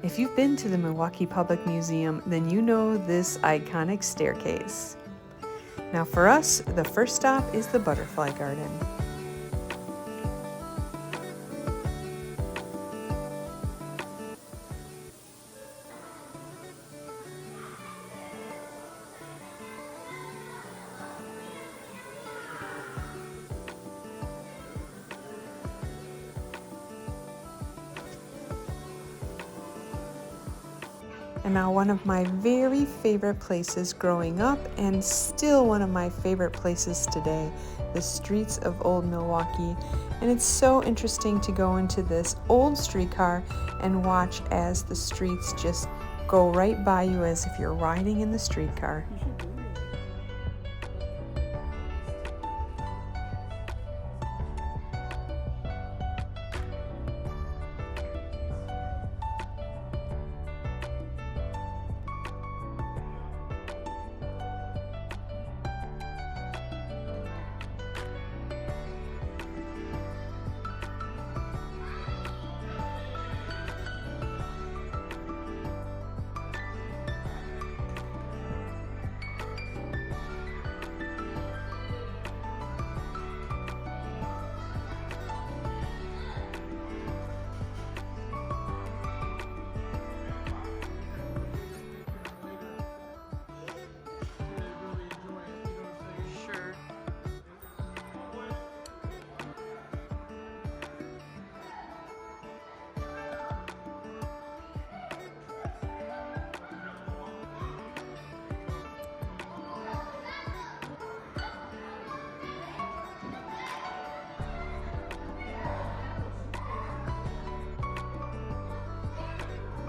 If you've been to the Milwaukee Public Museum, then you know this iconic staircase. Now for us, the first stop is the Butterfly Garden. And now one of my very favorite places growing up, and still one of my favorite places today, the streets of Old Milwaukee. And it's so interesting to go into this old streetcar and watch as the streets just go right by you as if you're riding in the streetcar.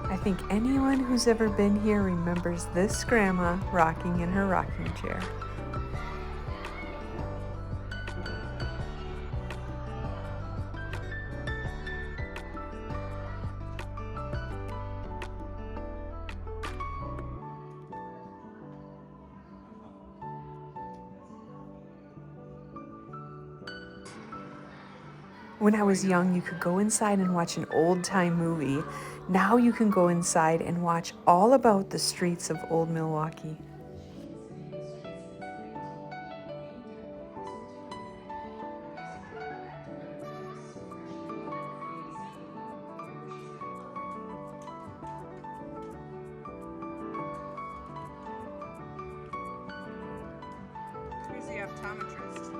I think anyone who's ever been here remembers this grandma rocking in her rocking chair. When I was young, you could go inside and watch an old-time movie. Now you can go inside and watch all about the streets of Old Milwaukee. Here's the optometrist.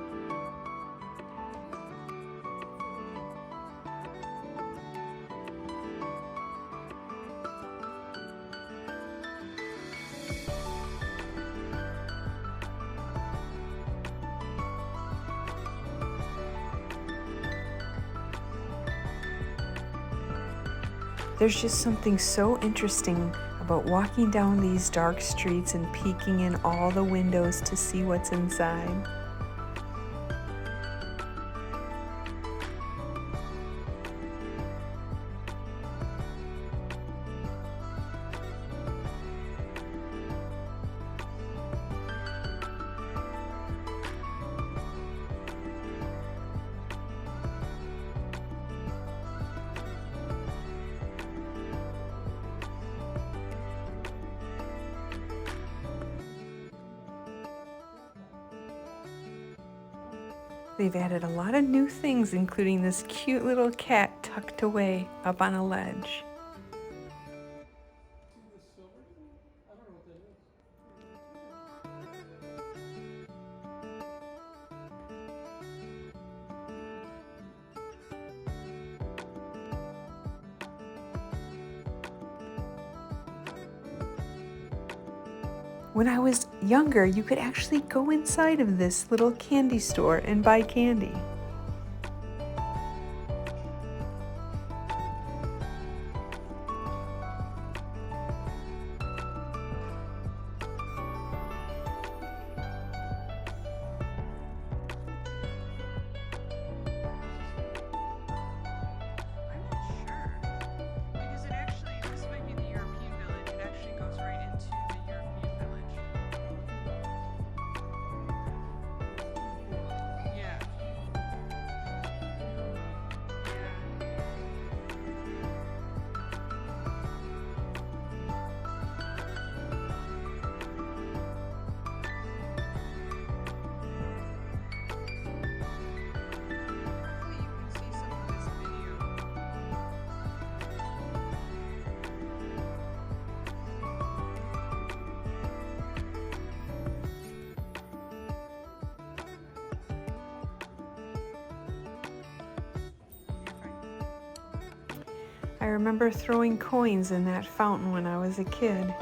There's just something so interesting about walking down these dark streets and peeking in all the windows to see what's inside. They've added a lot of new things, including this cute little cat tucked away up on a ledge. When I was younger, you could actually go inside of this little candy store and buy candy. I remember throwing coins in that fountain when I was a kid.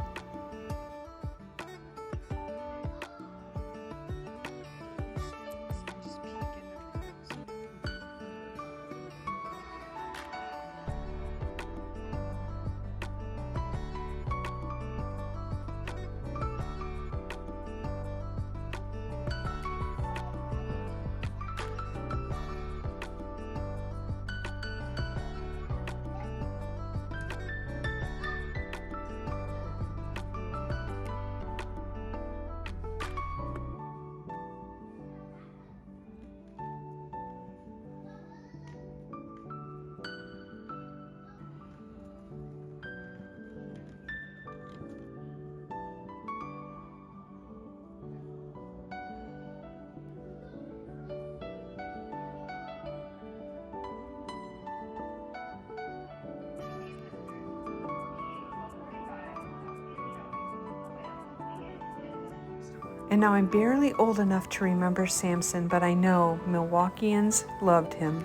And now I'm barely old enough to remember Samson, but I know Milwaukeeans loved him.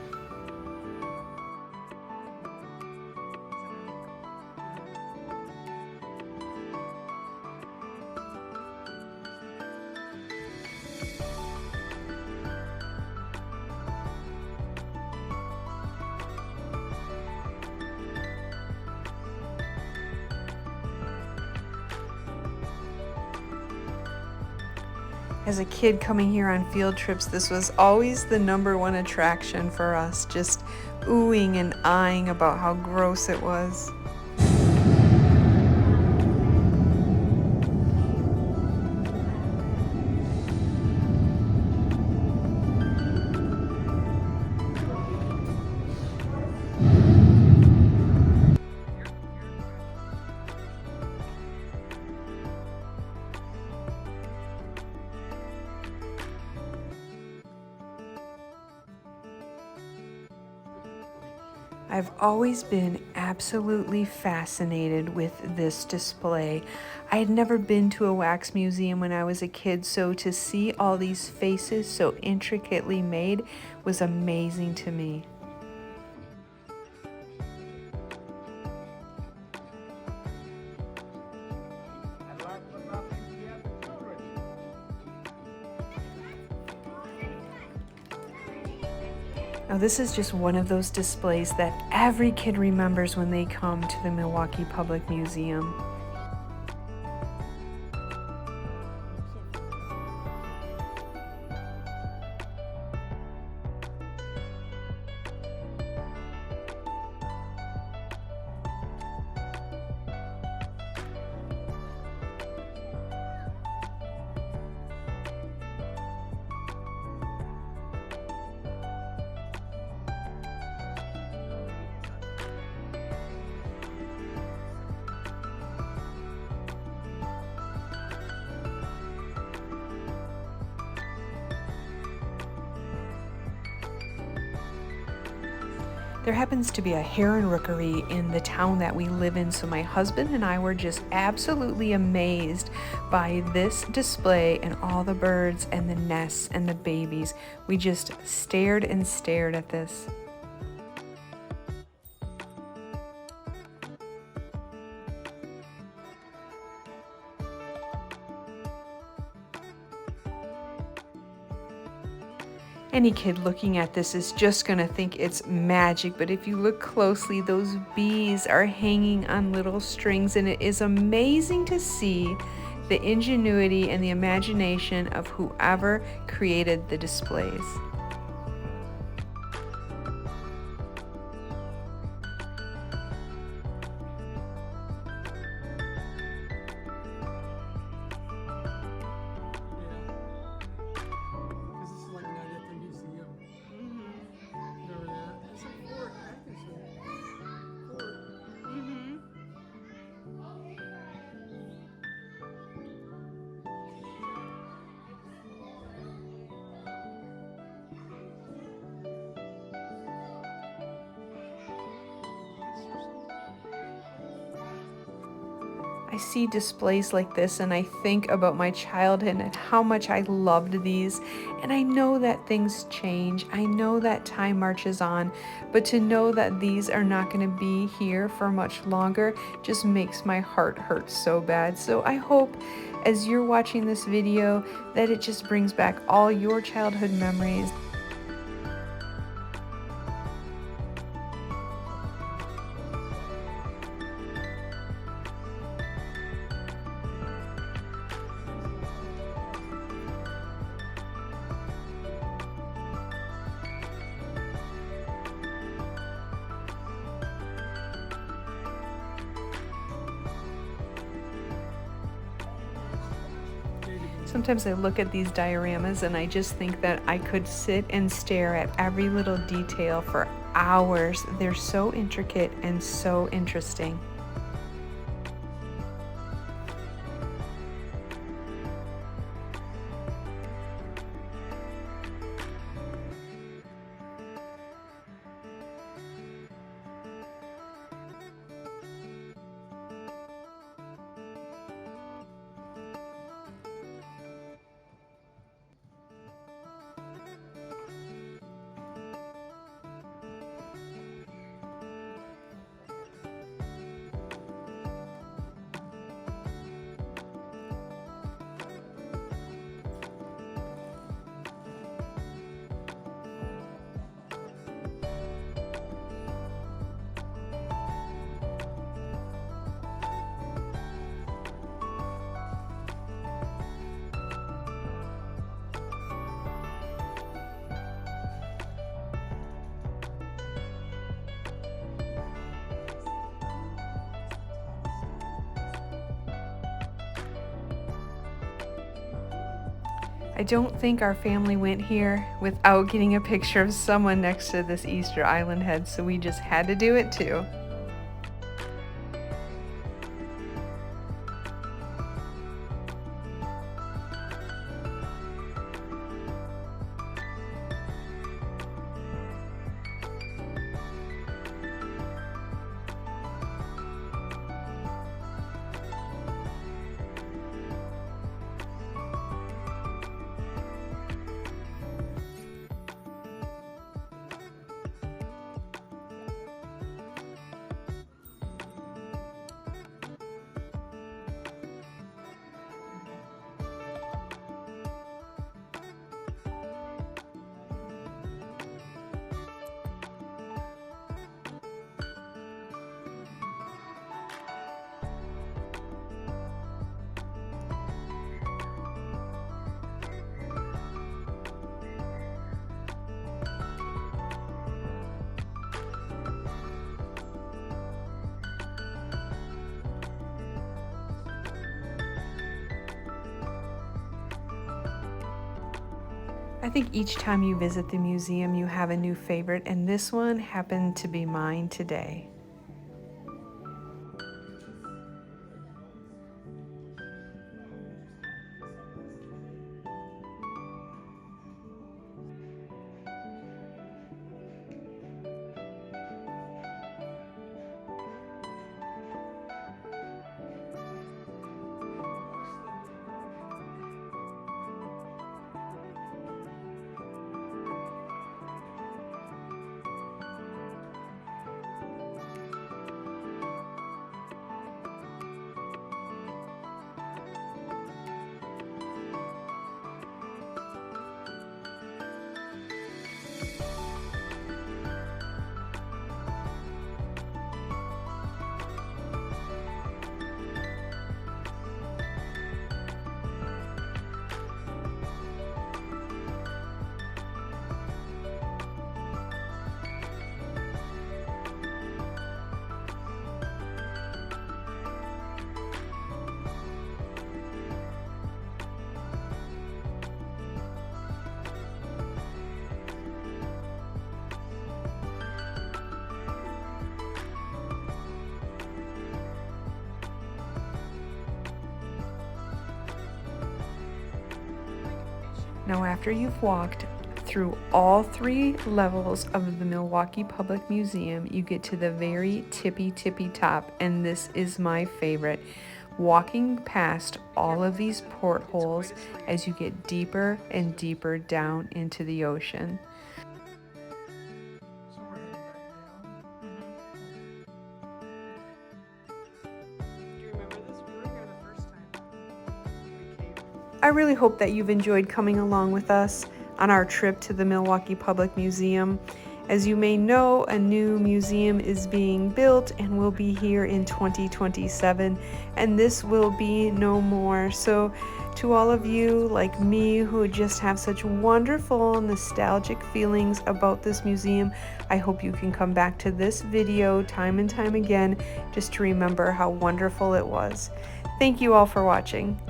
As a kid coming here on field trips, this was always the #1 attraction for us, just oohing and eyeing about how gross it was. I've always been absolutely fascinated with this display. I had never been to a wax museum when I was a kid, so to see all these faces so intricately made was amazing to me. Now this is just one of those displays that every kid remembers when they come to the Milwaukee Public Museum. There happens to be a heron rookery in the town that we live in, so my husband and I were just absolutely amazed by this display and all the birds and the nests and the babies. We just stared and stared at this. Any kid looking at this is just gonna think it's magic, but if you look closely, those bees are hanging on little strings, and it is amazing to see the ingenuity and the imagination of whoever created the displays. I see displays like this and I think about my childhood and how much I loved these. And I know that things change. I know that time marches on, but to know that these are not going to be here for much longer just makes my heart hurt so bad. So I hope as you're watching this video that it just brings back all your childhood memories. Sometimes I look at these dioramas and I just think that I could sit and stare at every little detail for hours. They're so intricate and so interesting. I don't think our family went here without getting a picture of someone next to this Easter Island head, so we just had to do it too. I think each time you visit the museum, you have a new favorite, and this one happened to be mine today. Now, after you've walked through all 3 levels of the Milwaukee Public Museum, you get to the very tippy top, and this is my favorite. walking past all of these portholes as you get deeper and deeper down into the ocean. I really hope that you've enjoyed coming along with us on our trip to the Milwaukee Public Museum. As you may know, a new museum is being built and will be here in 2027, and this will be no more. So to all of you like me who just have such wonderful nostalgic feelings about this museum, I hope you can come back to this video time and time again just to remember how wonderful it was. Thank you all for watching.